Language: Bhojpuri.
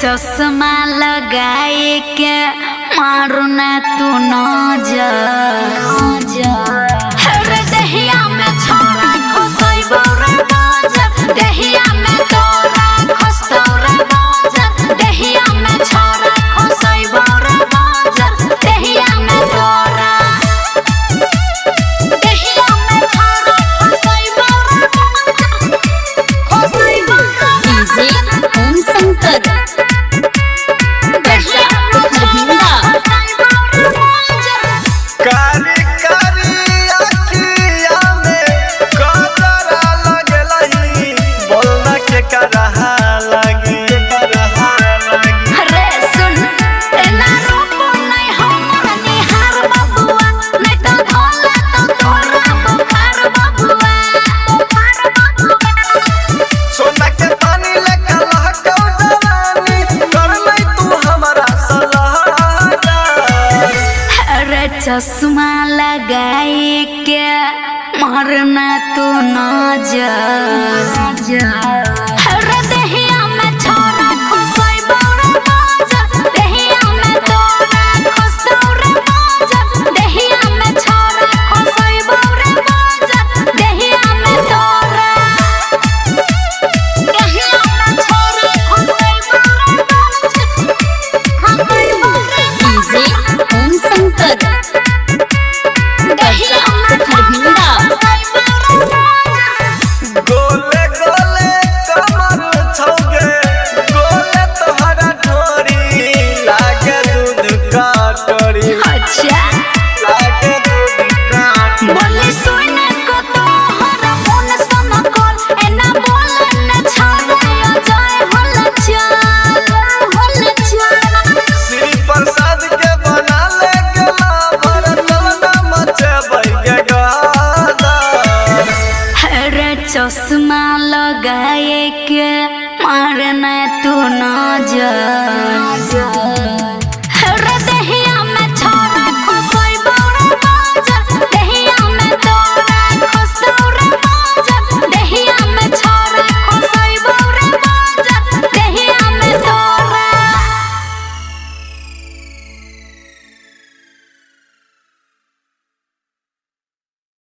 चश्मा लगाए के मारू ना तू नजर दहिया में छोरा खोसैबो रे बाजार दहिया में तोरा खोसतो रे बाजार दहिया में छोरा खोसैबो रे बाजार दहिया में तोरा दहिया में छोरा खोसैबो रे खोसैबो डीजे ओम शंकर चश्मा लगाए के मारना तू नजर दहिया में छोरा खोसैबो रे बाजार दहिया में तोरा खोसतो रे बाजार दहिया में छोरा खोसैबो रे बाजार दहिया में तोरा दहिया में छोरा खोसैबो रे बाजार डीजे ओम शंकर गोले गोले कमर छौगे गोले तोहरा ढोरी लागे दूध का टोरी अच्छा लागे दूध का बोले सुने को तोहरा मन सन कोल एना बोले न छाड़ियो जाए हल चल श्री प्रसाद के बना ले गला भर चलना मचे बैगे गादा चश्मा लगाए के मारना तू नजर